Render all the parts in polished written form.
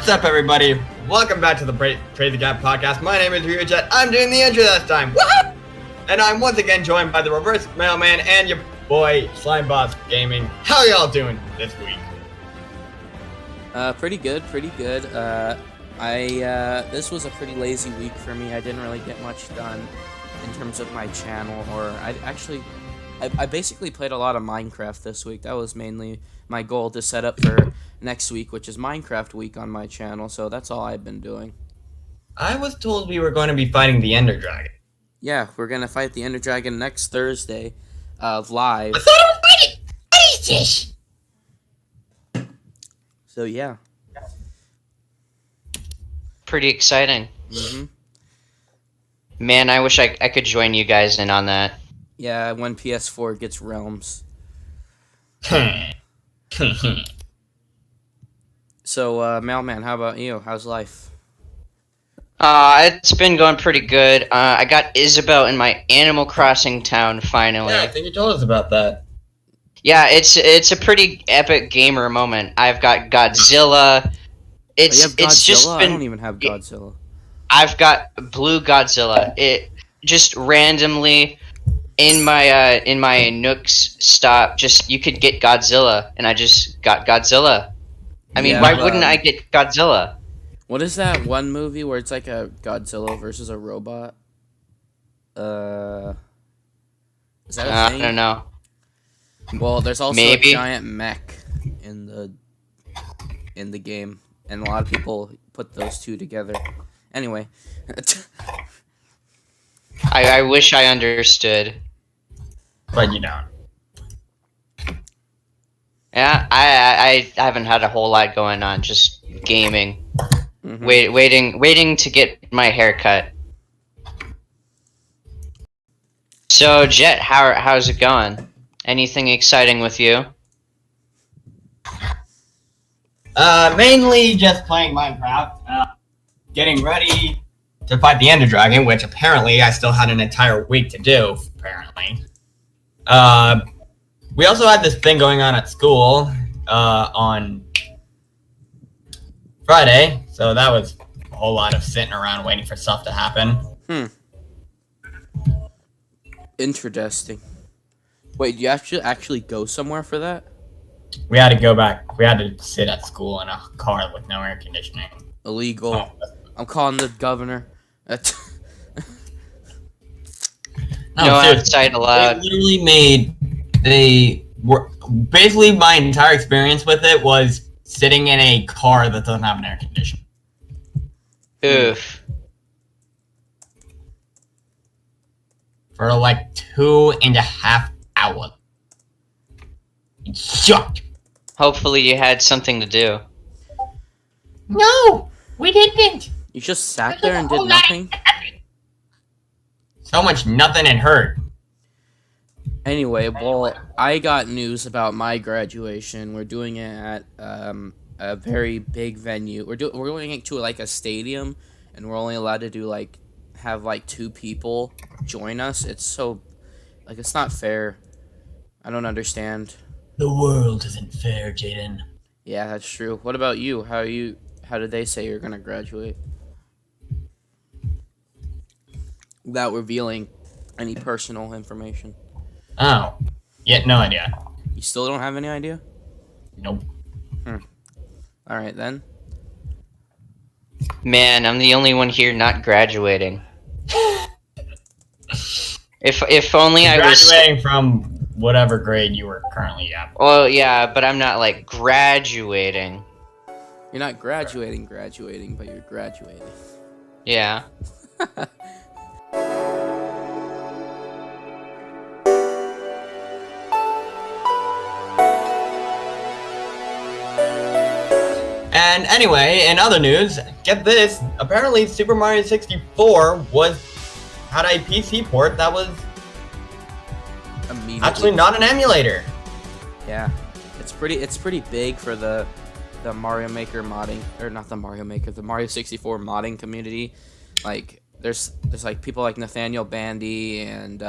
up, everybody? Welcome back to the Praise the Gap podcast. My name is Ryujet. I'm doing the intro this time. Woohoo! And I'm once again joined by the reverse mailman and your boy, Slimeboss Gaming. How y'all doing this week? Pretty good. This was a pretty lazy week for me. I didn't really get much done in terms of my channel, or I basically played a lot of Minecraft this week. That was mainly my goal to set up for next week, which is Minecraft week on my channel, so that's all I've been doing. I was told we were going to be fighting the Ender Dragon. Yeah, we're gonna fight the Ender Dragon next Thursday, live. I thought I was fighting! What is this? So yeah. Pretty exciting. Mm-hmm. Man, I wish I could join you guys in on that. Yeah, when PS4 gets Realms. So, Mailman, how about you? How's life? It's been going pretty good. I got Isabel in my Animal Crossing town finally. Yeah, I think you told us about that. Yeah, it's a pretty epic gamer moment. I've got Godzilla. It's just been. I don't even have Godzilla. I've got Blue Godzilla. It just randomly in my Nook's stop. Just you could get Godzilla, and I just got Godzilla. I mean, why wouldn't I get Godzilla? What is that one movie where it's like a Godzilla versus a robot? Is that a thing? I don't know. Well, there's also Maybe. a giant mech in the game, and a lot of people put those two together. Anyway. I wish I understood. But you don't. Yeah, I haven't had a whole lot going on, just gaming. Mm-hmm. Waiting to get my hair cut. So, Jet, how's it going? Anything exciting with you? Mainly just playing Minecraft. Getting ready to fight the Ender Dragon, which apparently I still had an entire week to do, apparently. We also had this thing going on at school on Friday, so that was a whole lot of sitting around waiting for stuff to happen. Interesting. Wait, do you actually go somewhere for that? We had to go back. We had to sit at school in a car with no air conditioning. Illegal. Oh. I'm calling the governor. No outside allowed. Basically my entire experience with it was sitting in a car that doesn't have an air conditioner. Oof. For like 2.5 hours. It sucked. Hopefully you had something to do. No, we didn't. You just sat there and did nothing? So much nothing and hurt. Anyway, well, I got news about my graduation. We're doing it at a very big venue. We're going it to like a stadium, and we're only allowed to have 2 people join us. It's so it's not fair. I don't understand. The world isn't fair, Jaden. Yeah, that's true. What about you? How did they say you're gonna graduate? Without revealing any personal information. Oh. Yeah, no idea. You still don't have any idea? Nope. Alright then. Man, I'm the only one here not graduating. If only I was graduating from whatever grade you were currently at. Well, yeah, but I'm not graduating. You're not graduating, but you're graduating. Yeah. And anyway, in other news, get this, apparently Super Mario 64 had a PC port that was actually not an emulator. Yeah. It's pretty big for the Mario Maker modding, or not the Mario Maker, the Mario 64 modding community. There's people like Nathaniel Bandy and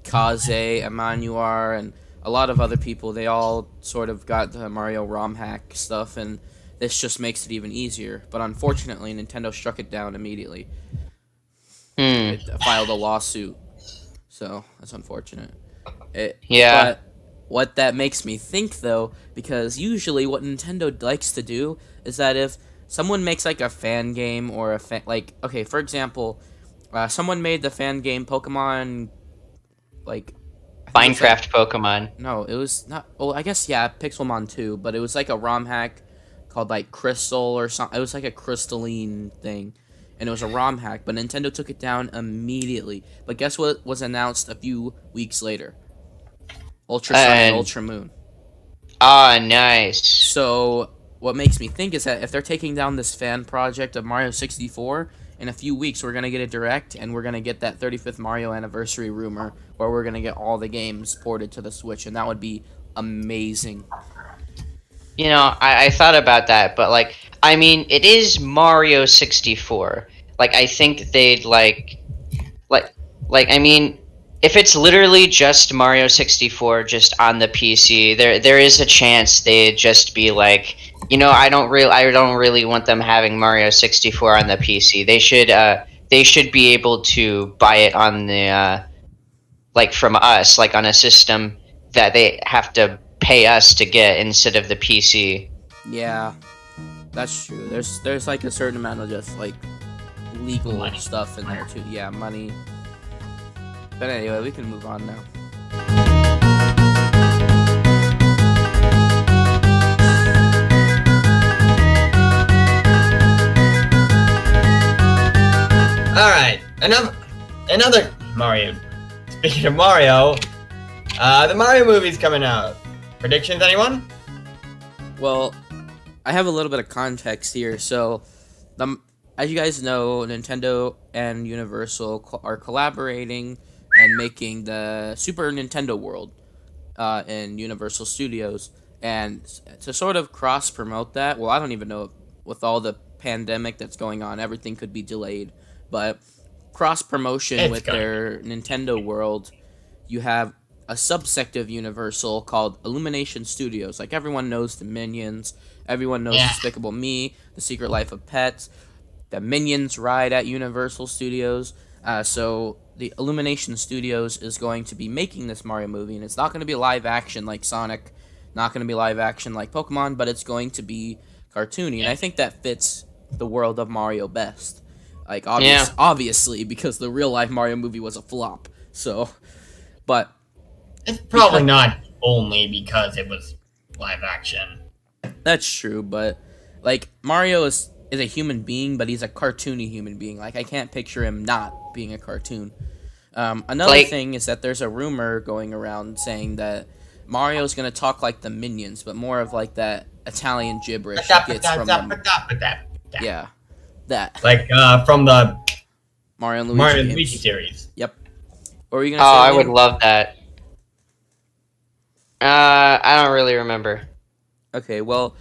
Kaze, Emmanuel, and a lot of other people. They all sort of got the Mario ROM hack stuff, and this just makes it even easier. But unfortunately, Nintendo struck it down immediately. Hmm. It filed a lawsuit, so that's unfortunate. Yeah. But what that makes me think, though, because usually what Nintendo likes to do is that if someone makes like a fan game or okay, for example, someone made the fan game Pokemon, like I think it was like Minecraft Pokemon. no, it was not. Well, I guess yeah, Pixelmon 2, but it was like a ROM hack called like Crystal or something. It was like a crystalline thing, and it was a ROM hack. But Nintendo took it down immediately. But guess what was announced a few weeks later? Ultra Sun and Ultra Moon. Ah, nice. So what makes me think is that if they're taking down this fan project of Mario 64, in a few weeks we're gonna get a direct, and we're gonna get that 35th Mario anniversary rumor, where we're gonna get all the games ported to the Switch, and that would be amazing. You know, I thought about that, but like, I mean, it is Mario 64. Like, I think they'd like, I mean, if it's literally just Mario 64 just on the PC, there is a chance they'd just be like, you know, I don't really want them having Mario 64 on the PC. They should be able to buy it on the like from us, like on a system that they have to pay us to get instead of the PC. Yeah, that's true. There's like a certain amount of just like legal Money. stuff in there too. Yeah, money. But anyway, we can move on now. All right, another Mario. Speaking of Mario, the Mario movie's coming out. Predictions, anyone? Well, I have a little bit of context here. So, as you guys know, Nintendo and Universal are collaborating and making the Super Nintendo World in Universal Studios. And to sort of cross-promote that, well, I don't even know, with all the pandemic that's going on, everything could be delayed. But cross-promotion with their Nintendo World, you have a subsect of Universal called Illumination Studios. Like, everyone knows the Minions, everyone knows Despicable Me, The Secret Life of Pets. The Minions ride at Universal Studios. So the Illumination Studios is going to be making this Mario movie, and it's not going to be live action like Sonic, not going to be live action like Pokemon, but it's going to be cartoony, and I think that fits the world of Mario best. Like, obviously, because the real life Mario movie was a flop. So, but It's probably not only because it was live action. that's true, but like Mario is a human being, but he's a cartoony human being. Like, I can't picture him not being a cartoon. Another thing is that there's a rumor going around saying that Mario's gonna talk like the Minions, but more of like that Italian gibberish he gets from them. Yeah, that. Like from the Mario and Mario and games. Luigi series. Yep. What were you gonna Oh, say? I would Liam? love that. I don't really remember. Okay, well,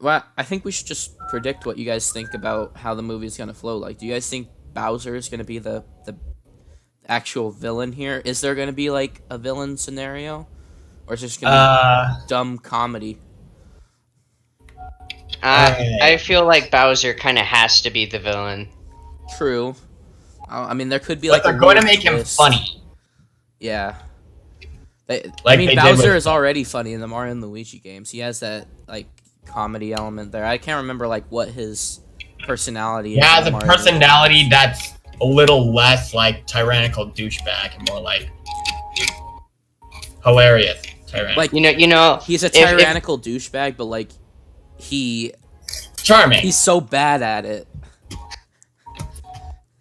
I think we should just predict what you guys think about how the movie's gonna flow. Like, do you guys think Bowser is gonna be the actual villain here? Is there gonna be like a villain scenario, or is it just gonna be dumb comedy? I feel like Bowser kind of has to be the villain. True. I mean, there could be But like. they're a going to weird make him twist. funny. Yeah. I Like mean, they did Bowser with- is already funny in the Mario and Luigi games. He has that like comedy element there. I can't remember like what his personality He is. has in a Mario and Luigi personality games. that's a little less like tyrannical douchebag and more like hilarious tyrannical. Like, You know. he's a if- tyrannical douchebag, but like charming. he's so bad at it.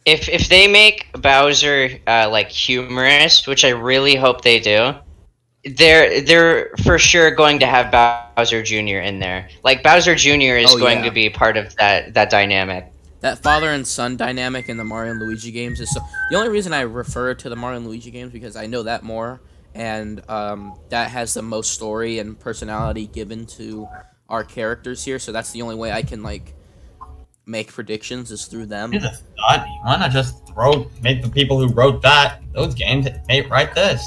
If they make Bowser like humorous, which I really hope they do, they're for sure going to have Bowser Jr. in there. Like, Bowser Jr. is going to be part of that dynamic. That father and son dynamic in the Mario and Luigi games is so. The only reason I refer to the Mario and Luigi games because I know that more, and that has the most story and personality given to our characters here. So that's the only way I can like make predictions is through them. You just thought you wanna just make the people who wrote those games write this.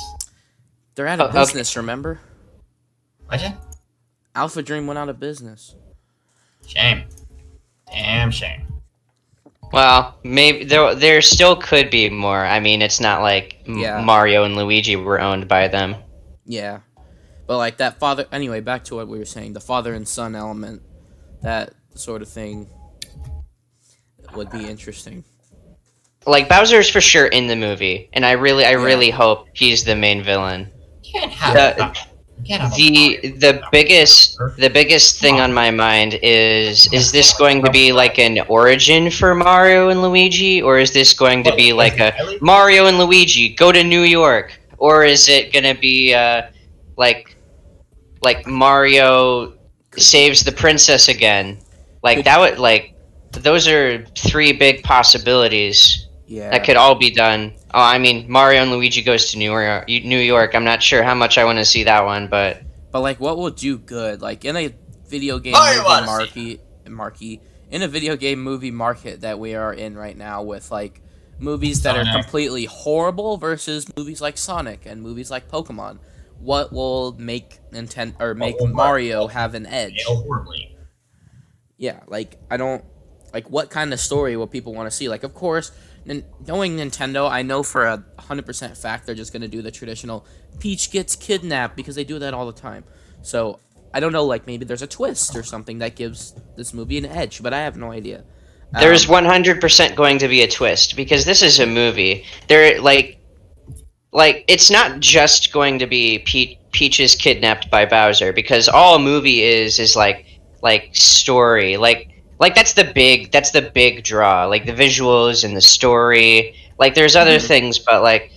They're out of business, remember? What you? Alpha Dream went out of business. Shame. Damn shame. Well, maybe there still could be more. I mean, it's not like Yeah. Mario and Luigi were owned by them. Yeah. But like that father. Anyway, back to what we were saying. The father and son element, that sort of thing, would be interesting. Like Bowser's for sure in the movie, and I really hope he's the main villain. You can't have The biggest thing on my mind is this going to be like an origin for Mario and Luigi, or is this going to be like a Mario and Luigi go to New York, or is it gonna be like Mario saves the princess again? Like that would those are three big possibilities. Yeah. That could all be done. Oh, I mean, Mario and Luigi goes to New York. New York. I'm not sure how much I want to see that one, but like, what will do good? Like in a video game movie in a video game movie market that we are in right now, with like movies that are completely horrible versus movies like Sonic and movies like Pokemon, what will make Mario have an edge? Horribly. Yeah, like I don't like what kind of story will people want to see? Like, of course. Knowing Nintendo, I know for 100% fact they're just going to do the traditional Peach gets kidnapped, because they do that all the time. So, I don't know, like, maybe there's a twist or something that gives this movie an edge, but I have no idea. There's 100% going to be a twist, because this is a movie. They're, like, it's not just going to be Peach is kidnapped by Bowser, because all a movie is, like, story. Like that's the big draw, like the visuals and the story. Like there's other things, but like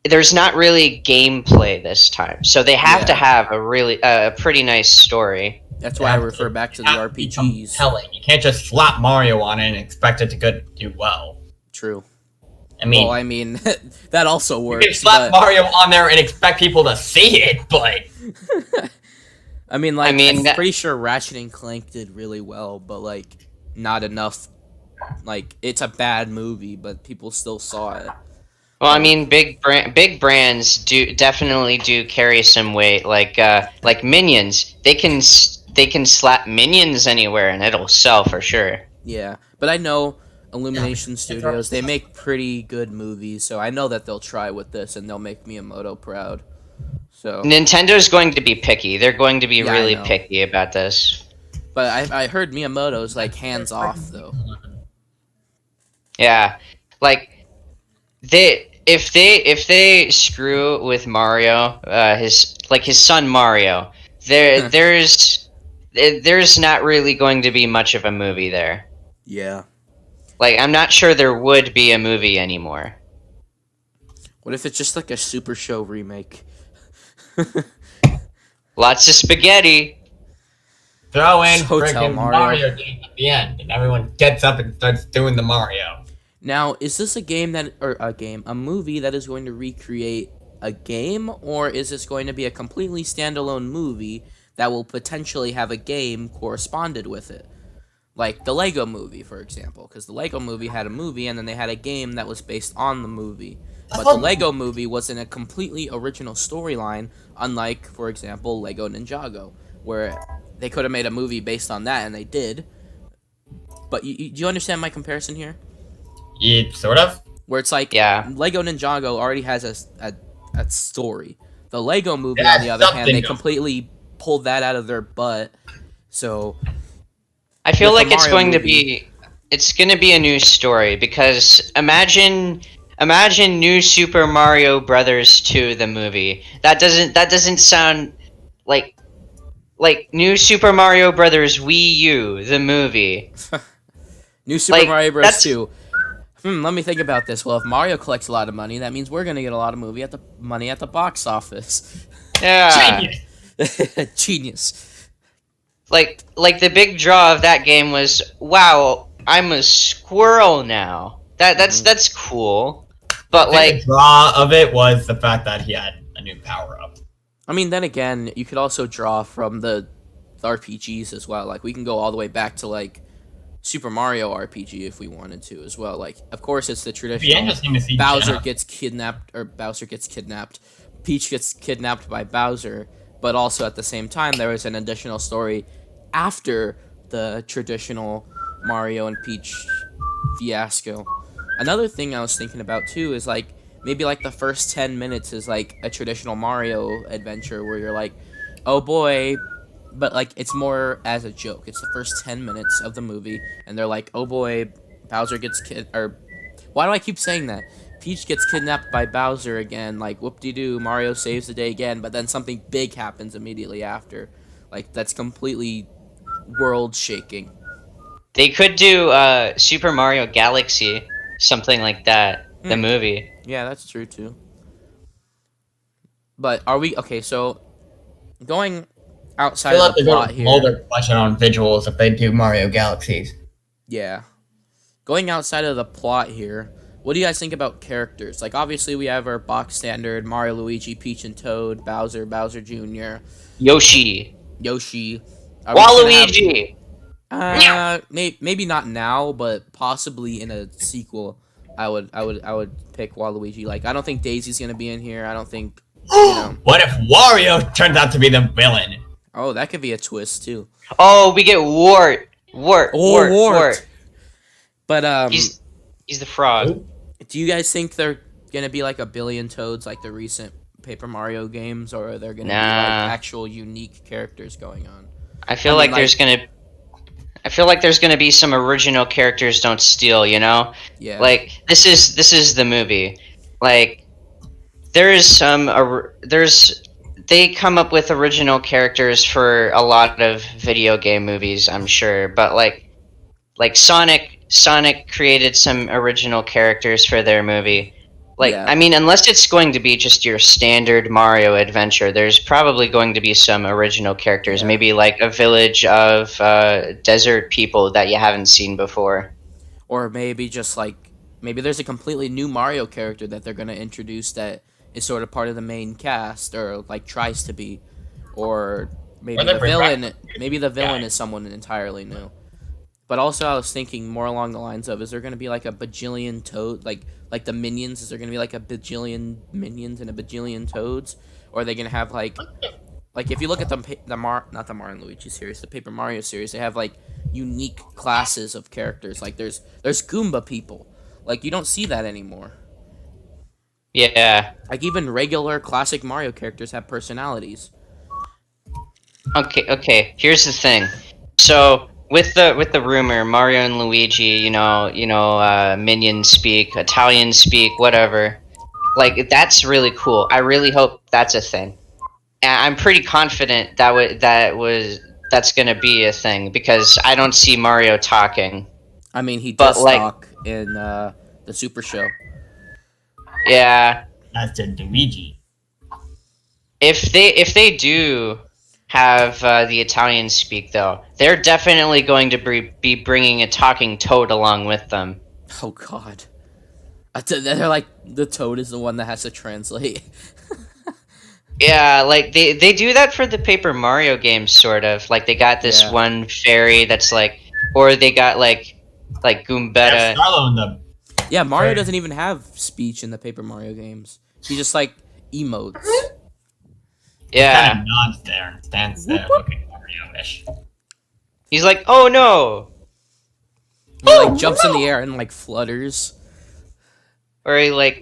there's not really gameplay this time. So they have to have a pretty nice story. That's why I refer back to the RPGs. Telling. You can't just slap Mario on it and expect it to do well. True. I mean, that also works. You can slap Mario on there and expect people to see it, but I'm pretty sure Ratchet and Clank did really well, but like not enough. Like it's a bad movie, but people still saw it. Well, I mean, big brands definitely do carry some weight. Like Minions, they can slap Minions anywhere and it'll sell for sure. Yeah, but I know Illumination Studios, they make pretty good movies, so I know that they'll try with this and they'll make Miyamoto proud. So Nintendo's going to be picky. They're going to be really picky about this. But I heard Miyamoto's like hands off though. Yeah, like if they screw with Mario, his son Mario, there's not really going to be much of a movie there. Yeah. Like I'm not sure there would be a movie anymore. What if it's just like a Super Show remake? Lots of spaghetti. Throw in Hotel freaking Mario at the end, and everyone gets up and starts doing the Mario. Now, is this a movie that is going to recreate a game, or is this going to be a completely standalone movie that will potentially have a game corresponded with it? Like the Lego Movie, for example, because the Lego Movie had a movie, and then they had a game that was based on the movie. But the Lego Movie was in a completely original storyline, unlike, for example, Lego Ninjago, where they could have made a movie based on that, and they did. But do you understand my comparison here? Yeah, sort of. Where it's like, Lego Ninjago already has a story. The Lego Movie, on the other hand, they completely pulled that out of their butt. So I feel like it's going to be a new story, because imagine New Super Mario Brothers 2 the movie. That doesn't sound like New Super Mario Brothers Wii U the movie. New Super Mario Bros. 2. Let me think about this. Well, if Mario collects a lot of money, that means we're gonna get a lot of money at the box office. Yeah. Genius. Like the big draw of that game was, wow, I'm a squirrel now. That's cool. But the draw of it was the fact that he had a new power up. I mean, then again, you could also draw from the RPGs as well. Like we can go all the way back to like Super Mario RPG if we wanted to as well. Like, of course, it's the traditional. It'd be interesting to see Bowser gets kidnapped, Peach gets kidnapped by Bowser, but also at the same time there is an additional story after the traditional Mario and Peach fiasco. Another thing I was thinking about too is like maybe like the first 10 minutes is like a traditional Mario adventure where you're like, oh boy, but like it's more as a joke. It's the first 10 minutes of the movie and they're like, oh boy, Bowser gets or why do I keep saying that? Peach gets kidnapped by Bowser again, like whoop-de-doo, Mario saves the day again, but then something big happens immediately after. Like that's completely world shaking. They could do Super Mario Galaxy, something like that. The movie. Yeah, that's true too. But are we okay? So going I outside feel like of the they're plot going to blow here, their budget on visuals if they do Mario Galaxies. yeah. Going outside of the plot here, what do you guys think about characters? Like obviously we have our box standard Mario, Luigi, Peach and Toad, Bowser, Bowser Jr., Yoshi. Yoshi. Are we just gonna have- Waluigi. maybe not now, but possibly in a sequel. I would pick Waluigi. Like I don't think Daisy's gonna be in here. I don't think What if Wario turns out to be the villain? Oh, that could be a twist too. Oh, we get Wart. Wart. But He's the frog. do you guys think they're gonna be like a billion Toads like the recent Paper Mario games, or are there gonna be like actual unique characters going on? I feel like there's gonna be some original characters don't steal, you know? Yeah. Like this is the movie. Like they come up with original characters for a lot of video game movies, I'm sure, but like Sonic created some original characters for their movie. Like, Yeah. I mean, unless it's going to be just your standard Mario adventure, there's probably going to be some original characters. Yeah. Maybe like a village of desert people that you haven't seen before. Or maybe just like maybe there's a completely new Mario character that they're gonna introduce that is sort of part of the main cast, or like tries to be, or maybe Or they the bring villain. back- Maybe the villain Yeah. is someone entirely new. But also, I was thinking more along the lines of: is there gonna be like a bajillion Toad, like the minions? Is there gonna be like a bajillion minions and a bajillion Toads, or are they gonna have like if you look at not the Mario and Luigi series, the Paper Mario series, they have like unique classes of characters. Like there's Goomba people. Like you don't see that anymore. Yeah. Like even regular classic Mario characters have personalities. Okay. Here's the thing. So with the rumor, Mario and Luigi, minion speak, Italian speak, whatever. Like that's really cool. I really hope that's a thing. And I'm pretty confident that's gonna be a thing because I don't see Mario talking. I mean, he But, does like- talk in the Super Show. Yeah. That's a Luigi. If they do have the Italian speak though, they're definitely going to be bringing a talking Toad along with them. Oh God, they're like the Toad is the one that has to translate. Yeah, like they do that for the Paper Mario games, sort of. Like they got this Yeah. one fairy that's like, or they got like Goombetta. That's Starlo in the Yeah, Mario Right. doesn't even have speech in the Paper Mario games. He just like emotes. Yeah, kind of nods there and stands there looking Mario-ish. he's like, oh no, He like jumps in the air and like flutters. or he like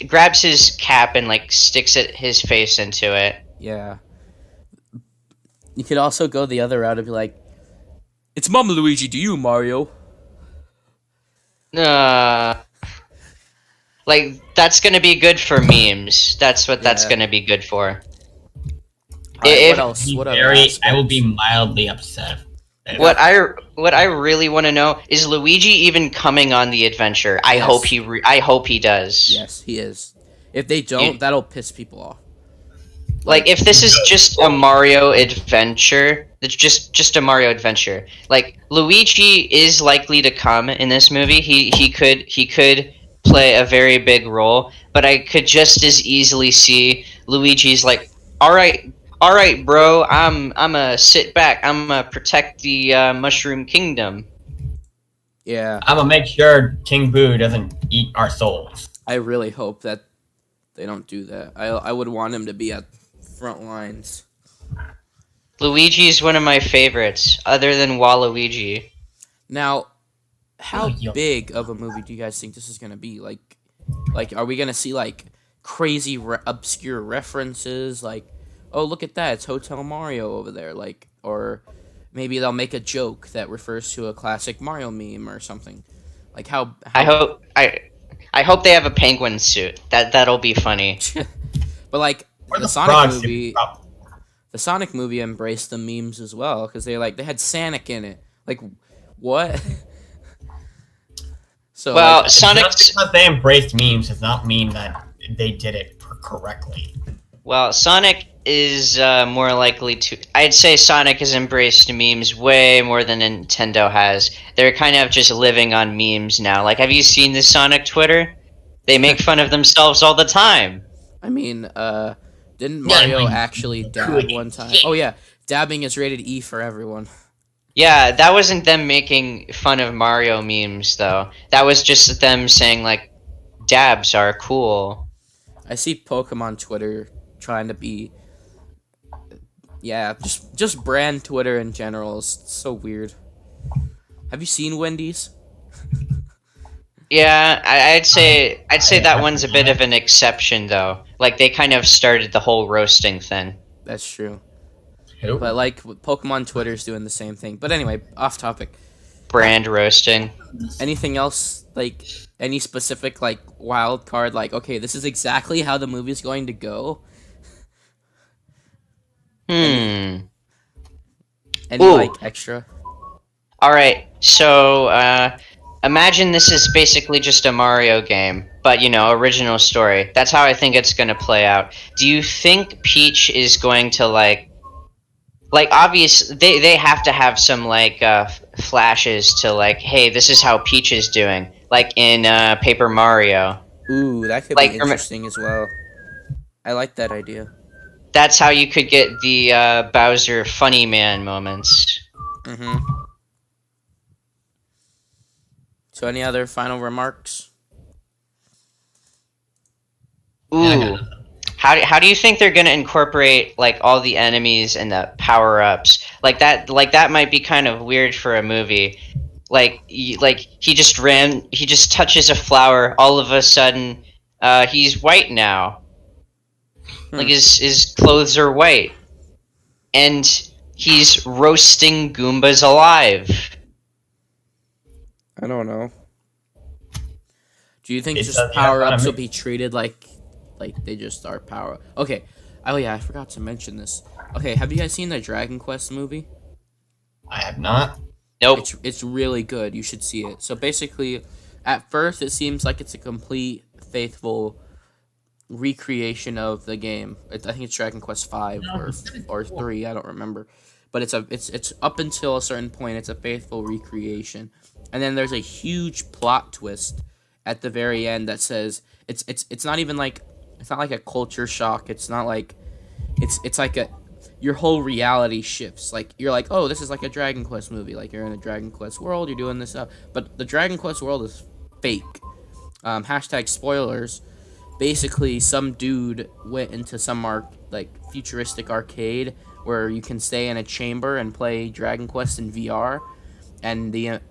grabs his cap and like sticks his face into it. Yeah. You could also go the other route and be like, "It's Mama Luigi to you, Mario." Like that's gonna be good for memes. That's what that's Yeah. gonna be good for. Alright, If- what else? Be What other very, I aspects? will be mildly upset. What I really want to know is Luigi even coming on the adventure. I Yes. hope he does. Yes, he is. If they don't, You- that'll piss people off. Like if this is just a Mario adventure, it's just a Mario adventure. Like Luigi is likely to come in this movie. He could play a very big role, but I could just as easily see Luigi's like, all right, bro. I'm sit back. I'm protect the Mushroom Kingdom. Yeah, I'm gonna make sure King Boo doesn't eat our souls. I really hope that they don't do that. I would want him to be at front lines. Luigi is one of my favorites, other than Waluigi. Now, how Oh, yo. big of a movie do you guys think this is gonna be? Like, are we gonna see like crazy obscure references? Like, oh, look at that, it's Hotel Mario over there. Like, or maybe they'll make a joke that refers to a classic Mario meme or something. Like, how I hope they have a penguin suit. That'll be funny. but like Or the the Sonic frog movie, suit, probably. the Sonic movie embraced the memes as well because they had Sonic in it. Like, what? So Well, like, Sonic's Just because they embraced memes does not mean that they did it correctly. well, Sonic is more likely to. I'd say Sonic has embraced memes way more than Nintendo has. They're kind of just living on memes now. Like, have you seen the Sonic Twitter? They make fun of themselves all the time. I mean, didn't Yeah, Mario like, actually dab good one time? shit. Oh yeah, dabbing is rated E for everyone. Yeah, that wasn't them making fun of Mario memes, though. That was just them saying, like, dabs are cool. I see Pokemon Twitter trying to be, yeah, just brand Twitter in general is so weird. Have you seen Wendy's? Yeah, I'd say that one's a bit of an exception, though. Like, they kind of started the whole roasting thing. That's true. Who? But like Pokemon Twitter's doing the same thing. But anyway, off topic. Brand roasting. Anything else, like any specific like wild card, like okay, this is exactly how the movie's going to go? Hmm. Any Ooh. like extra? Alright, so, imagine this is basically just a Mario game, but, you know, original story. That's how I think it's gonna play out. Do you think Peach is going to, like, obvious, they have to have some, like, flashes to, like, hey, this is how Peach is doing. Like in, Paper Mario. Ooh, that could Like, be interesting as well. I like that idea. That's how you could get the, Bowser funny man moments. Mm-hmm. So any other final remarks? Ooh. How do you think they're gonna incorporate like all the enemies and the power ups like that? Like that might be kind of weird for a movie. Like he just touches a flower. All of a sudden, he's white now. Like his clothes are white, and he's roasting Goombas alive. I don't know. Do you think It just does have power ups that. will be treated like they just are power? Okay. Oh yeah, I forgot to mention this. Okay, have you guys seen the Dragon Quest movie? I have not. Nope. It's really good. You should see it. So basically, at first it seems like it's a complete faithful recreation of the game. I think it's Dragon Quest 5 or 3, I don't remember. But it's up until a certain point it's a faithful recreation. And then there's a huge plot twist at the very end that says it's not even like it's not like a culture shock. It's not like it's like your whole reality shifts. Like you're like, oh, this is like a Dragon Quest movie. Like you're in a Dragon Quest world. You're doing this stuff, but the Dragon Quest world is fake. Hashtag spoilers. Basically, some dude went into some futuristic arcade where you can stay in a chamber and play Dragon Quest in VR, and it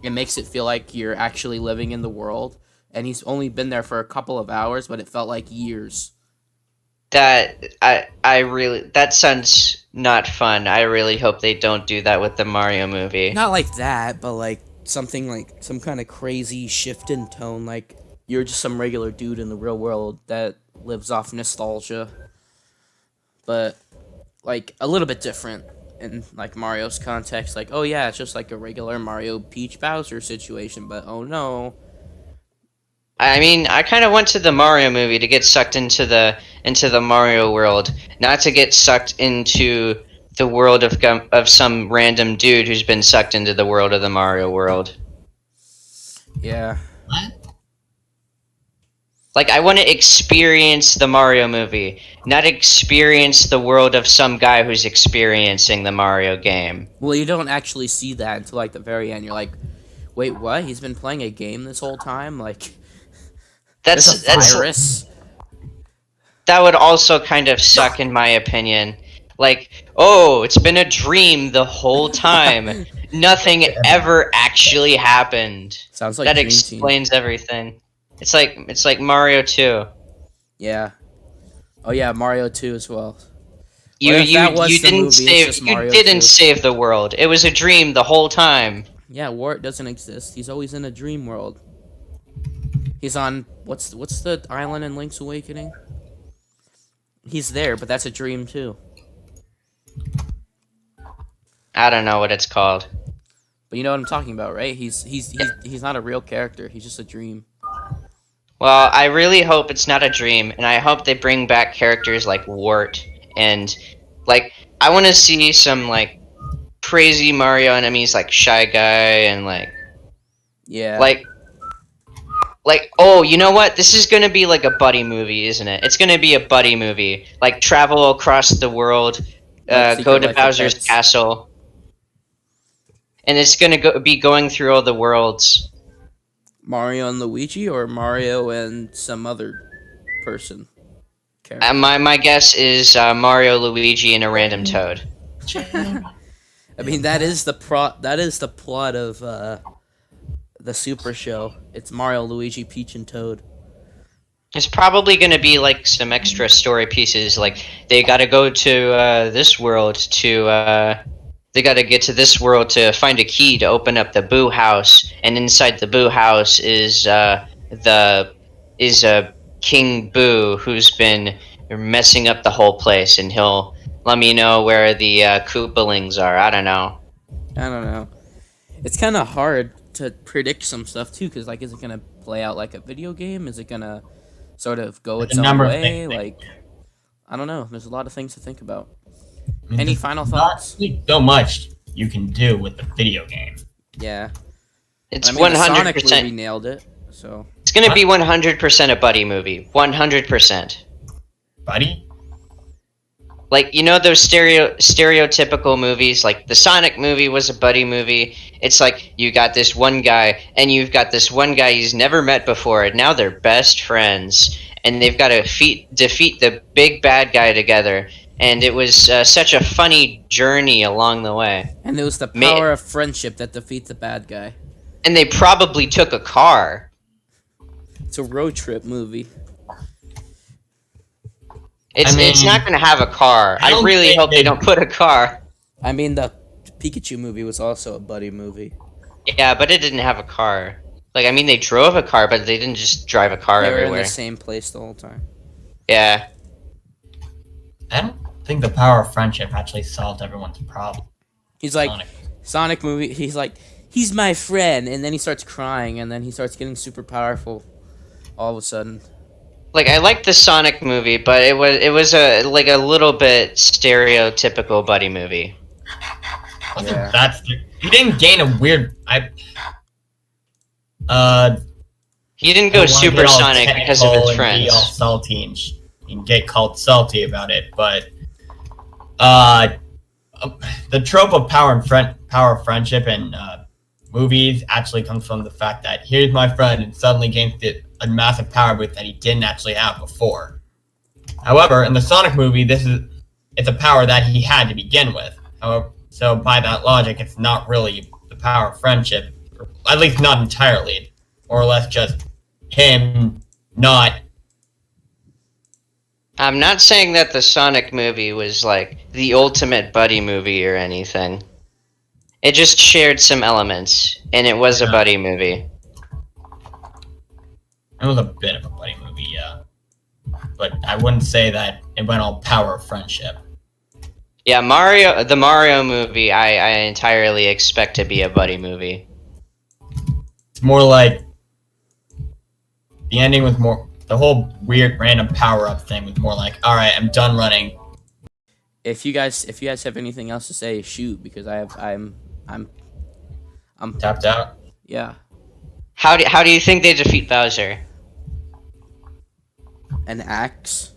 makes it feel like you're actually living in the world. And he's only been there for a couple of hours, but it felt like years. That sounds not fun. I really hope they don't do that with the Mario movie. Not like that, but like something like some kind of crazy shift in tone. Like you're just some regular dude in the real world that lives off nostalgia, but like a little bit different in like Mario's context. Like, oh yeah, it's just like a regular Mario Peach Bowser situation, but oh no. I mean, I kind of went to the Mario movie to get sucked into the Mario world, not to get sucked into the world of some random dude who's been sucked into the world of the Mario world. Yeah. What? Like, I want to experience the Mario movie, not experience the world of some guy who's experiencing the Mario game. Well, you don't actually see that until like the very end. You're like, wait, what? He's been playing a game this whole time? Like, there's a That's virus? that would also kind of suck in my opinion. Like, oh, it's been a dream the whole time. Nothing ever actually happened. Sounds like That Dream explains everything. It's like Mario 2. Yeah. Oh yeah, Mario 2 as well. You What if that was you the didn't movie, it's save just you Mario didn't 2? save the world. It was a dream the whole time. Yeah, Wart doesn't exist. He's always in a dream world. He's on what's the island in Link's Awakening? He's there, but that's a dream too. I don't know what it's called. But you know what I'm talking about, right? He's not a real character. He's just a dream. Well, I really hope it's not a dream, and I hope they bring back characters like Wart and like I want to see some like crazy Mario enemies like Shy Guy and Yeah. like oh, you know what? This is gonna be like a buddy movie, isn't it? It's gonna be a buddy movie, like travel across the world, Like Secret go to Life of Bowser's Pets. castle, and it's gonna be going through all the worlds. Mario and Luigi or Mario and some other person character. My guess is Mario, Luigi, and a random Toad. I mean that is the plot of the Super Show. It's Mario, Luigi, Peach, and Toad. It's probably going to be like some extra story pieces. Like they got to go to this world to. They got to get to this world to find a key to open up the Boo House, and inside the Boo House is King Boo, who's been messing up the whole place, and he'll let me know where the Koopalings are. I don't know. I don't know. It's kind of hard to predict some stuff too, because like, is it gonna play out like a video game? Is it gonna sort of go its own way? Like, I don't know. There's a lot of things to think about. Any final thoughts? Not so much you can do with the video game. Yeah. It's I mean, the Sonic 100%. movie nailed it. So. It's going to be 100% a buddy movie. 100%. Buddy? Like, you know those stereotypical movies? Like, the Sonic movie was a buddy movie. It's like, you got this one guy, and you've got this one guy he's never met before, and now they're best friends. And they've got to defeat the big bad guy together. And it was such a funny journey along the way. And it was the power of friendship that defeats the bad guy. And they probably took a car. It's a road trip movie. It's not going to have a car. I really hope they don't put a car. I mean, the Pikachu movie was also a buddy movie. Yeah, but it didn't have a car. Like, I mean, they drove a car, but they didn't just drive a car They were everywhere. in the same place the whole time. Yeah. I don't think the power of friendship actually solved everyone's problem. He's like, Sonic movie, he's like, he's my friend, and then he starts crying, and then he starts getting super powerful all of a sudden. Like, I liked the Sonic movie, but it was a little bit stereotypical buddy movie. Yeah. He didn't gain a weird... He didn't go Super Sonic because of his friends. Be all salty and get called salty about it, but the trope of power of friendship in movies actually comes from the fact that here's my friend and suddenly gains a massive power boost that he didn't actually have before. However, in the Sonic movie, it's a power that he had to begin with. However, so by that logic, it's not really the power of friendship, or at least not entirely, more or less just him not. I'm not saying that the Sonic movie was like the ultimate buddy movie or anything. It just shared some elements, and it was a buddy movie. It was a bit of a buddy movie, yeah. But I wouldn't say that it went all power of friendship. Yeah, the Mario movie, I entirely expect to be a buddy movie. It's more like the ending was more. The whole weird random power-up thing was more like, all right, I'm done running. If you guys have anything else to say, shoot, because I'm Tapped out. Yeah. How do you think they defeat Bowser? An axe.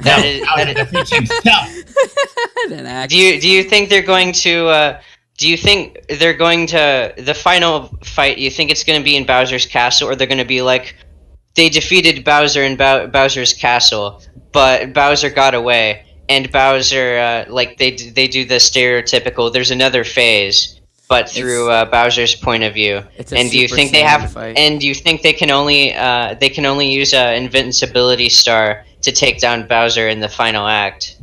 That is An axe. Do you think they're going to? Do you think they're going to the final fight? You think it's going to be in Bowser's castle, or they're going to be like, they defeated Bowser in Bowser's castle, but Bowser got away, and Bowser, like they do the stereotypical. There's another phase, but through Bowser's point of view. It's a And do you Super think they Saiyan have? fight. And do you think they can only use Invincibility Star to take down Bowser in the final act?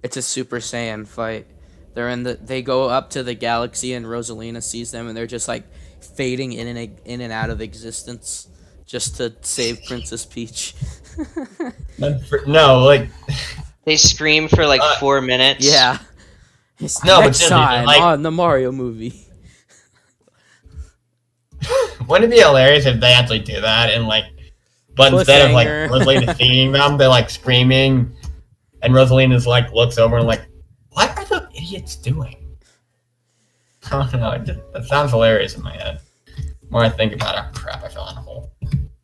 It's a Super Saiyan fight. They go up to the galaxy and Rosalina sees them and they're just like fading in and out of existence just to save Princess Peach. No, like They scream for like 4 minutes. Yeah. It's No, but next seriously, time like- on the Mario movie. wouldn't it be hilarious if they actually do that and like, but instead of like Cliffhanger. Rosalina feeding them, they're like screaming, and Rosalina's like looks over and like, what are the idiots doing? I don't know. That sounds hilarious in my head. The more I think about it, crap, I fell in a hole.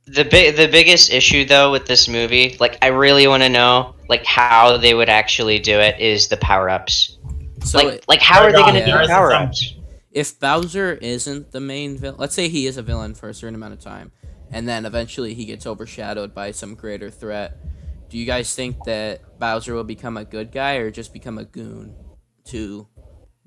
The biggest issue though with this movie, like I really want to know like how they would actually do it is the power-ups. So Like how are they going to Yeah. do power-ups? if Bowser isn't the main villain, let's say he is a villain for a certain amount of time, and then eventually he gets overshadowed by some greater threat, do you guys think that Bowser will become a good guy or just become a goon to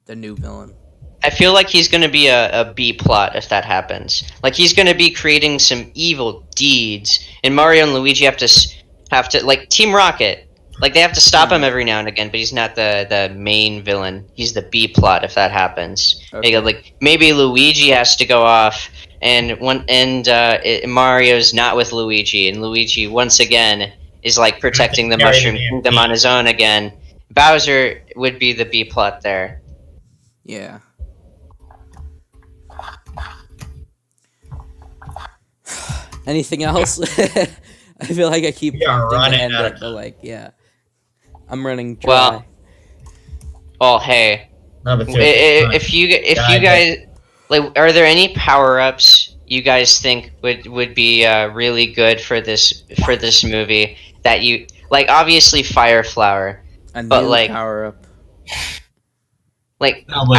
the new villain? I feel like he's going to be a B plot if that happens. Like he's going to be creating some evil deeds, and Mario and Luigi have to like Team Rocket. Like they have to stop him every now and again, but he's not the main villain. He's the B plot if that happens. Okay. Like maybe Luigi has to go off, and Mario's not with Luigi, and Luigi once again is like protecting the Carry the Mushroom damn Kingdom team. on his own again. Bowser would be the B plot there. Yeah. Anything else? I feel like I keep We are wanting to running end out it, of but like, yeah. I'm running dry. Well, oh hey, No, but seriously, if you Yeah, guys like, are there any power ups you guys think would be really good for this movie that you like? Obviously, Fire Flower. A new but, like- power up. Like no, but,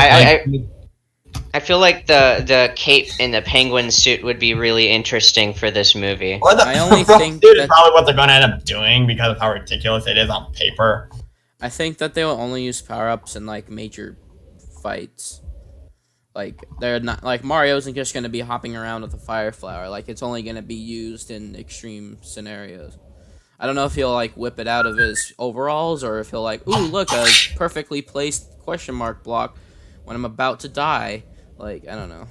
I feel like the cape in the penguin suit would be really interesting for this movie. or the I only front think suit is that- probably what they're going to end up doing because of how ridiculous it is on paper. I think that they will only use power ups in like major fights. Like they're not like Mario isn't just gonna be hopping around with a fire flower. Like it's only gonna be used in extreme scenarios. I don't know if he'll like whip it out of his overalls or if he'll like, ooh, look, a perfectly placed question mark block when I'm about to die. Like I don't know.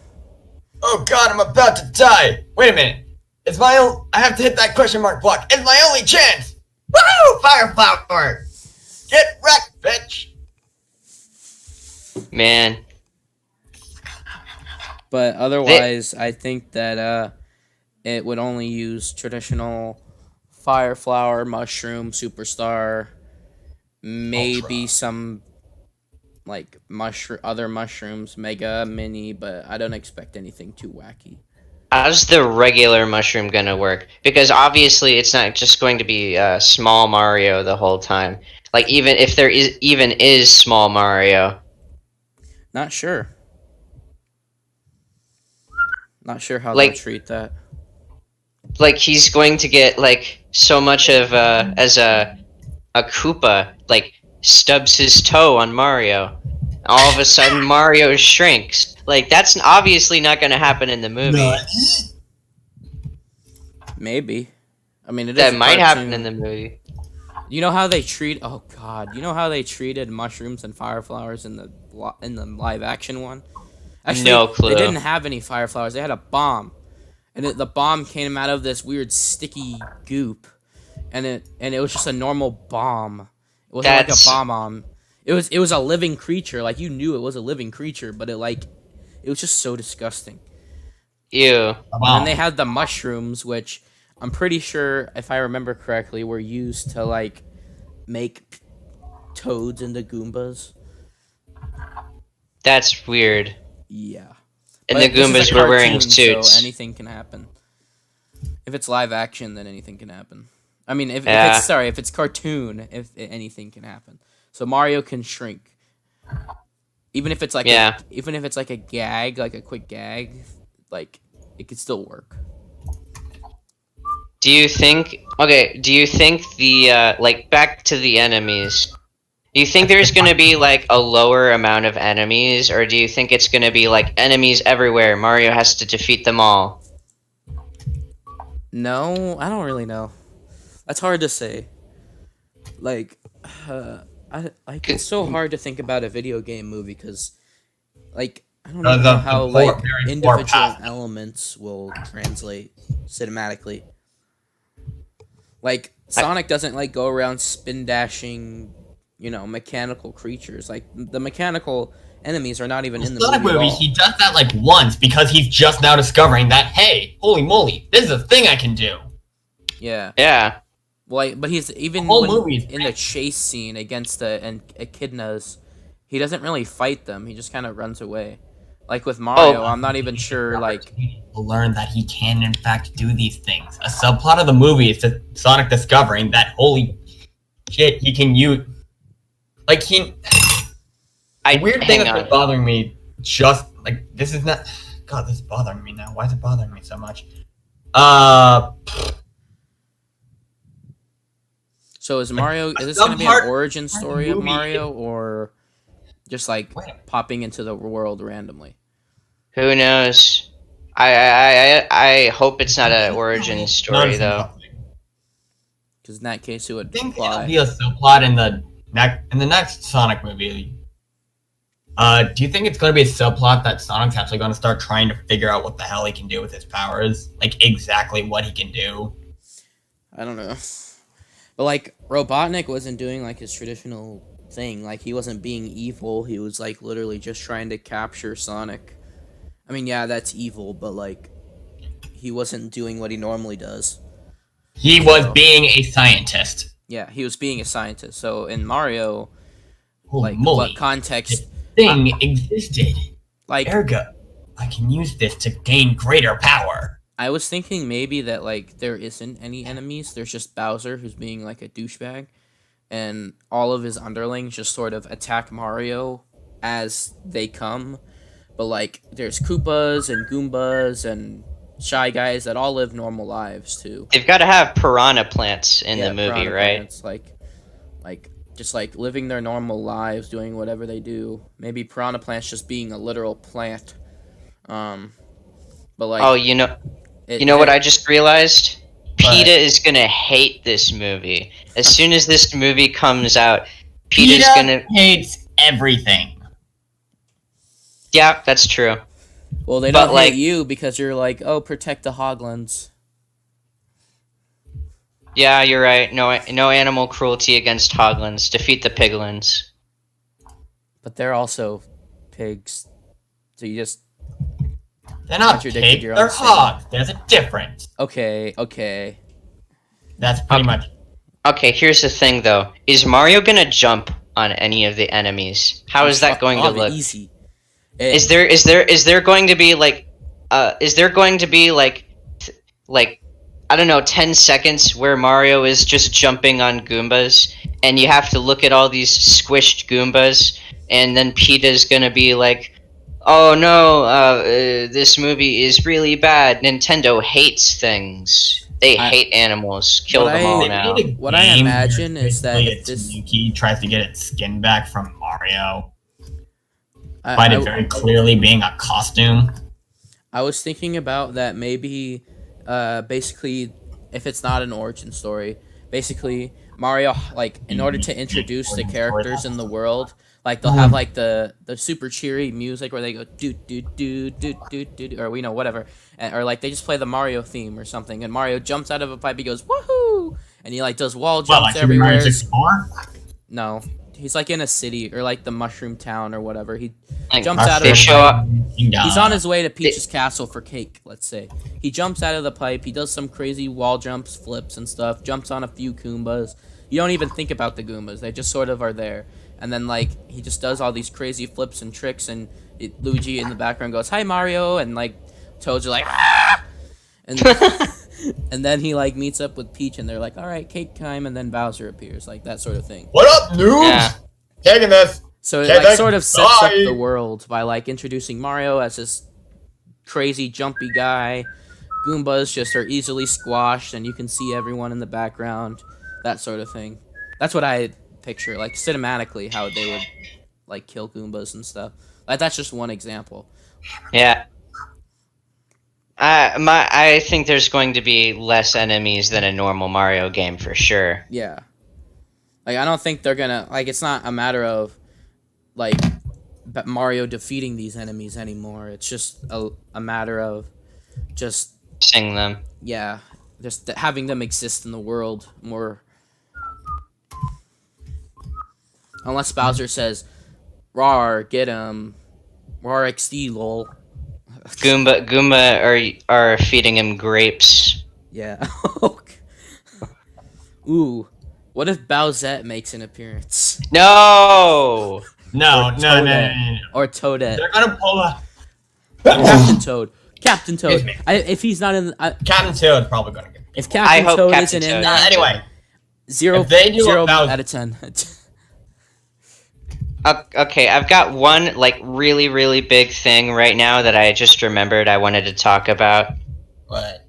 Oh god, I'm about to die! Wait a minute. I have to hit that question mark block. It's my only chance! Woo! Fire flower! Get wrecked, bitch! Man, But otherwise, I think that it would only use traditional fire flower, mushroom, superstar, maybe Ultra. some like other mushrooms, mega, mini, but I don't expect anything too wacky. how's the regular mushroom gonna work? Because obviously, it's not just going to be small Mario the whole time. Like even if there is small Mario. Not sure. Not sure how Like- they'll treat that. Like he's going to get like so much of as a Koopa like stubs his toe on Mario. All of a sudden Mario shrinks. Like that's obviously not going to happen in the movie. Maybe. I mean, it is That a might happen cartoon. in the movie. You know how they treat? Oh God! You know how they treated mushrooms and fire flowers in the live action one? Actually, No clue. They didn't have any fire flowers. They had a bomb, and the bomb came out of this weird sticky goop, and it was just a normal bomb. It wasn't like a That's- bomb. It was a living creature. Like you knew it was a living creature, but it was just so disgusting. Ew. And then they had the mushrooms, which I'm pretty sure, if I remember correctly, were used to like make toads into Goombas. That's weird. Yeah. And But the this is Goombas a were wearing cartoon, suits. so anything can happen. If it's live action, then anything can happen. I mean, if Yeah. it's cartoon, if anything can happen. So Mario can shrink. Even if it's like Yeah. even if it's like a gag, like a quick gag, like it could still work. Do you think Okay, do you think the like back to the enemies? Do you think there's gonna be like a lower amount of enemies, or do you think it's gonna be like enemies everywhere? Mario has to defeat them all. No, I don't really know. That's hard to say. Like, like it's so hard to think about a video game movie because, like, I don't even know how like individual elements will translate cinematically. Like Sonic doesn't like go around spin dashing, mechanical creatures. Like the mechanical enemies are not even in the Sonic movie. movie, he does that like once because he's just now discovering that, hey, holy moly, this is a thing I can do. Yeah. Yeah. Well, but he's even in the chase scene against the echidnas, he doesn't really fight them. He just kind of runs away. Like with Mario, I'm not even sure. Like, to learn that he can in fact do these things. A subplot of the movie is Sonic discovering that holy shit, he can use. Like the weird thing that's been bothering me. Just like this is not. God, this is bothering me now. Why is it bothering me so much? So is this going to be an origin story of Mario, or just like popping into the world randomly? Who knows? I hope it's not an origin story though. Because in that case, it would apply. Be a subplot in the next Sonic movie. Do you think it's going to be a subplot that Sonic's actually going to start trying to figure out what the hell he can do with his powers, like exactly what he can do? I don't know. But, like, Robotnik wasn't doing, like, his traditional thing. Like, he wasn't being evil. He was, like, literally just trying to capture Sonic. I mean, yeah, that's evil, but, like, he wasn't doing what he normally does. He was being a scientist. Yeah, he was being a scientist. So, in Mario, holy moly, what context... This thing existed. Like, ergo, I can use this to gain greater power. I was thinking maybe that, like, there isn't any enemies. There's just Bowser, who's being, like, a douchebag. And all of his underlings just sort of attack Mario as they come. But, like, there's Koopas and Goombas and Shy Guys that all live normal lives, too. They've got to have piranha plants in the movie, right? Plants, like, just, like, living their normal lives, doing whatever they do. Maybe piranha plants just being a literal plant. But, like... Oh, you know what I just realized? PETA is gonna hate this movie. As soon as this movie comes out, PETA hates everything. Yeah, that's true. Well, they don't hate you because you're like, oh, protect the hoglins. Yeah, you're right. No animal cruelty against hoglins. Defeat the piglins. But they're also pigs. So you just... They're not pigs, they're hogs. There's a difference. Okay. That's pretty much... Okay, here's the thing, though. Is Mario gonna jump on any of the enemies? How is that going to look? Easy. Is there going to be, like... I don't know, 10 seconds where Mario is just jumping on Goombas, and you have to look at all these squished Goombas, and then PETA's gonna be like... Oh no, this movie is really bad. Nintendo hates things. They hate animals. Kill them all now. What I imagine is that if Yuki tries to get its skin back from Mario, by it very clearly being a costume. I was thinking about that maybe, basically, if it's not an origin story, basically Mario, like, in order to introduce the characters in the world. Like, they'll have, like, the super cheery music where they go, do, or, whatever. Or, like, they just play the Mario theme or something. And Mario jumps out of a pipe, he goes, woohoo! And he, like, does wall jumps everywhere. Mario 64? No. He's, like, in a city, or, like, the Mushroom Town or whatever. He jumps out of the pipe. He's on his way to Peach's castle for cake, let's say. He jumps out of the pipe, he does some crazy wall jumps, flips and stuff, jumps on a few Goombas. You don't even think about the Goombas, they just sort of are there. And then, like, he just does all these crazy flips and tricks, and Luigi in the background goes, "Hi, Mario," and, like, Toad's are like, "Ah!" And, and then he, like, meets up with Peach, and they're like, all right, cake time, and then Bowser appears, like, that sort of thing. What up, noobs? Yeah. Taking this. So it, like, sort of sets up the world by, like, introducing Mario as this crazy, jumpy guy, Goombas just are easily squashed, and you can see everyone in the background, that sort of thing. That's what I picture, like cinematically, how they would like kill Goombas and stuff. Like that's just one example. Yeah. I think there's going to be less enemies than a normal Mario game for sure. Yeah. Like I don't think they're gonna like. It's not a matter of like Mario defeating these enemies anymore. It's just a matter of just Sing them. yeah, just having them exist in the world more. Unless Bowser says, "Rawr, get him, Rawr XD lol." Goomba are feeding him grapes. Yeah. Ooh, what if Bowsette makes an appearance? No. No, Or no, no, no, Toadette. no, no. Or Toadette. They're gonna pull a. Captain Toad. Captain Excuse Toad. me. If he's not in, Captain Toad's probably gonna get. if I Captain hope Toad Captain isn't in Toad- there, Anyway, zero, if they do zero a Bowser- out of 10. Okay, I've got one like really really big thing right now that I just remembered I wanted to talk about. what?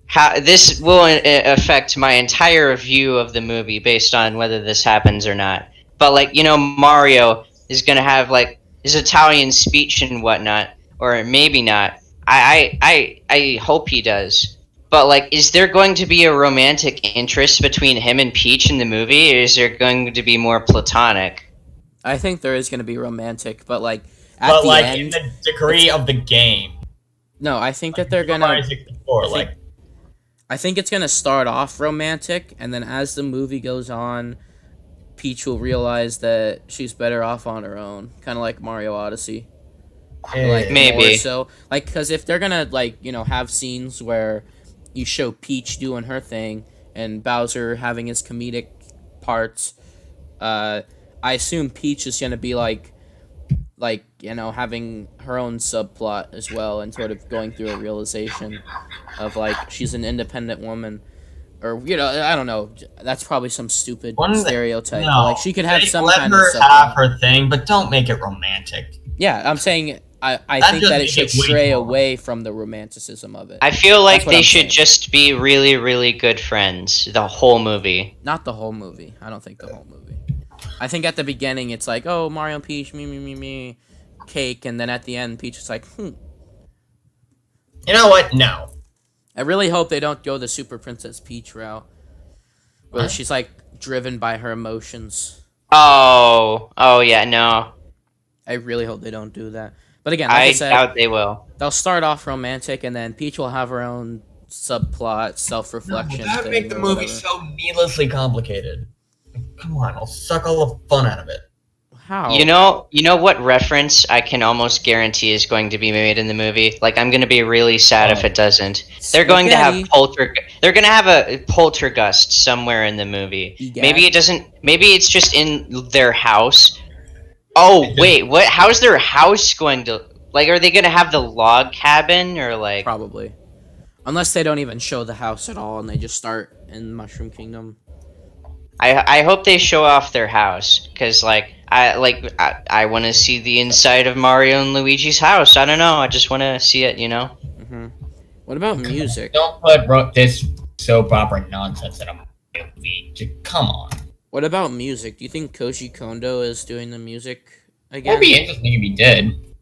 How this will affect my entire view of the movie based on whether this happens or not. But like Mario is gonna have like his Italian speech and whatnot, or maybe not. I hope he does. But like, is there going to be a romantic interest between him and Peach in the movie, or is there going to be more platonic? I think there is going to be romantic, but like at But the like end, in the degree of the game. no, I think that they're Super gonna. Mario 64, like I think it's gonna start off romantic, and then as the movie goes on, Peach will realize that she's better off on her own, kind of like Mario Odyssey. Like Maybe. more so, like because if they're gonna like have scenes where you show Peach doing her thing and Bowser having his comedic parts, I assume Peach is gonna be like having her own subplot as well, and sort of going through a realization of like she's an independent woman, or I don't know. That's probably some stupid stereotype. No, But, like she could have they some let kind of her subplot. have her thing, but don't make it romantic. Yeah, I'm saying I That think just that it makes should it way stray too away from the romanticism of it. I feel like That's what they I'm should saying. just be really really good friends the whole movie. Not the whole movie. I don't think the whole movie. I think at the beginning it's like, oh, Mario and Peach, me, cake, and then at the end Peach is like, You know what? No. I really hope they don't go the Super Princess Peach route, where What? she's like driven by her emotions. Oh yeah, no. I really hope they don't do that. But again, like I I said, doubt they will. they'll start off romantic, and then Peach will have her own subplot, No, self-reflection. that would thing make the or movie whatever. so needlessly complicated. Come on, I'll suck all the fun out of it. How? You know what reference I can almost guarantee is going to be made in the movie? Like I'm going to be really sad if it doesn't. They're going to have They're going to have a poltergeist somewhere in the movie. Egad. Maybe it doesn't. Maybe it's just in their house. Oh wait, what? How's their house going to? Like, are they going to have the log cabin or like? Probably. Unless they don't even show the house at all, and they just start in Mushroom Kingdom. I hope they show off their house because I want to see the inside of Mario and Luigi's house. I don't know. I just want to see it. Hmm. What about music? Don't put this soap opera nonsense in a movie. Come on. What about music? Do you think Koji Kondo is doing the music again? That'd be interesting if he did.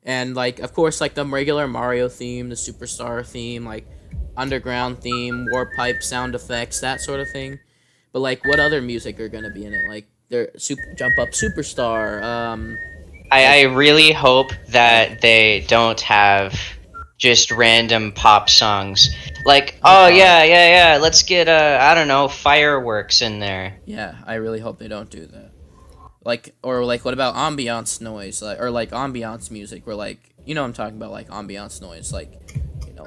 And like, of course, like the regular Mario theme, the Superstar theme, like underground theme, warp pipe sound effects, that sort of thing. But like, what other music are gonna be in it? Like, Jump Up Superstar. I really hope that they don't have just random pop songs. Like, oh yeah, let's get I don't know, fireworks in there. Yeah, I really hope they don't do that. Like, or like, what about ambiance noise, or like ambiance music, where like, I'm talking about, like ambiance noise, like,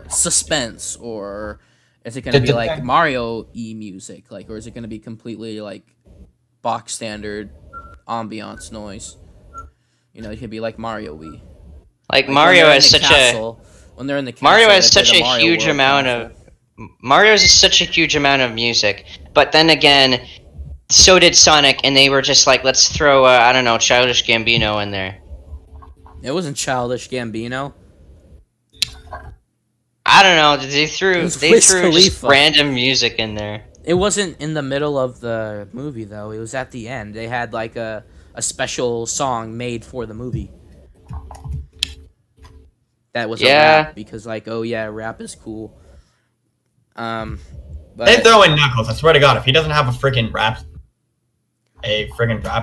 suspense, or is it gonna be like Mario music, like, or is it gonna be completely like box standard ambiance noise? It could be like Mario Like Like Mario has such when they're in the castle, Mario has they play such the a Mario huge World amount console. of Mario's such a huge amount of music. But then again, so did Sonic, and they were just like, let's throw I don't know, Childish Gambino in there. It wasn't Childish Gambino. I don't know. They It threw was they Wiz threw just Khalifa. random music in there. It wasn't in the middle of the movie though. It was at the end. They had like a special song made for the movie. That was a rap because like, oh yeah, rap is cool. They But throw in Knuckles. I swear to God, if he doesn't have a freaking rap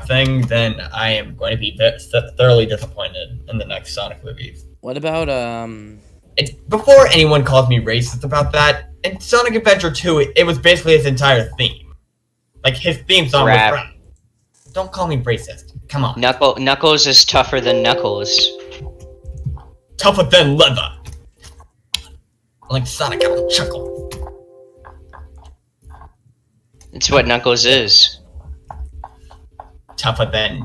thing, then I am going to be thoroughly disappointed in the next Sonic movies. what about Before anyone calls me racist about that, in Sonic Adventure 2, it was basically his entire theme. Like, his theme song was rap. Don't call me racist. Come on. Knuckles is tougher than Knuckles. Tougher than leather. Like Sonic, I will chuckle. It's what Knuckles is. Tougher than...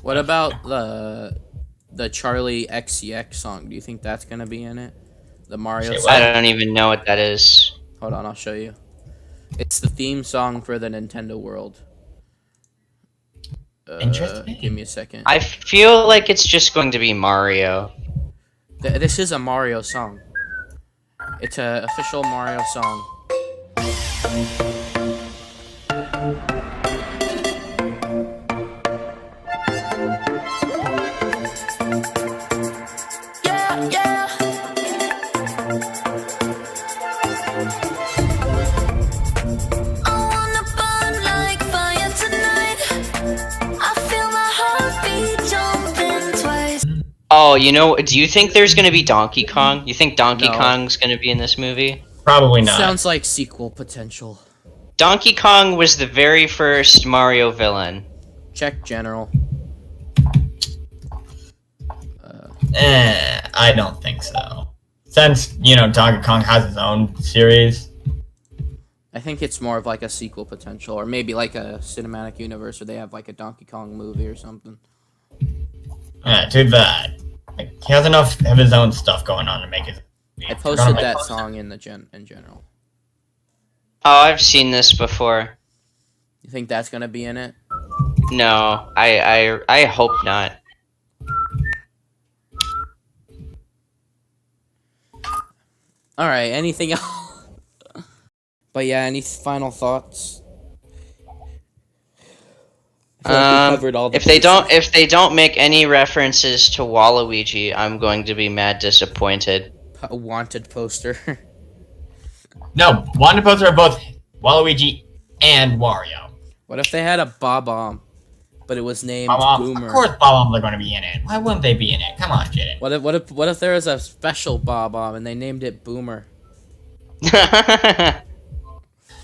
what about the Charlie XCX song? Do you think that's gonna be in it? The Mario Shit, song? I don't even know what that is. Hold on, I'll show you. It's the theme song for the Nintendo World. Interesting. Give me a second. I feel like it's just going to be Mario. This is a Mario song. It's a official Mario song. Oh, you know, do you think there's gonna be Donkey Kong? You think Donkey No. Kong's gonna be in this movie? Probably not. Sounds like sequel potential. Donkey Kong was the very first Mario villain. Check general. I don't think so. Since, Donkey Kong has his own series. I think it's more of like a sequel potential, or maybe like a cinematic universe where they have like a Donkey Kong movie or something. Do that. Like, he has enough of his own stuff going on to make it. I posted that song in general. Oh, I've seen this before. You think that's gonna be in it? No, I hope not. All right. Anything else? But yeah, any final thoughts? I feel like we covered all the If they bases. don't make any references to Waluigi, I'm going to be mad disappointed. A wanted poster. No, wanted posters are both Waluigi and Wario. What if they had a Bob-omb, but it was named Bob-omb, Boomer? of course Bob-ombs are going to be in it. Why wouldn't they be in it? Come on, Jaden. What if there was a special Bob-omb and they named it Boomer?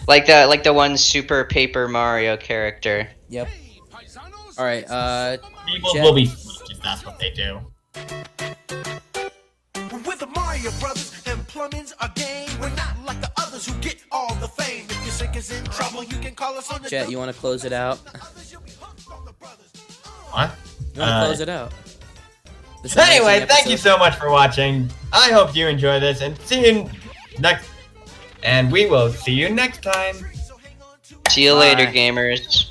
like the one Super Paper Mario character. Yep. All right. People Jet- will be sweet if that's what they do. We're the Mario Brothers, and plumbing's our game. We're not like the others who get all the fame. If your sink is in trouble, you can call us on the Jet, you want to close it out? What? You want to close it out? This Anyway, amazing thank you episode. so much for watching. I hope you enjoy this, and see you next. And we will see you next time. See you later, Bye. gamers.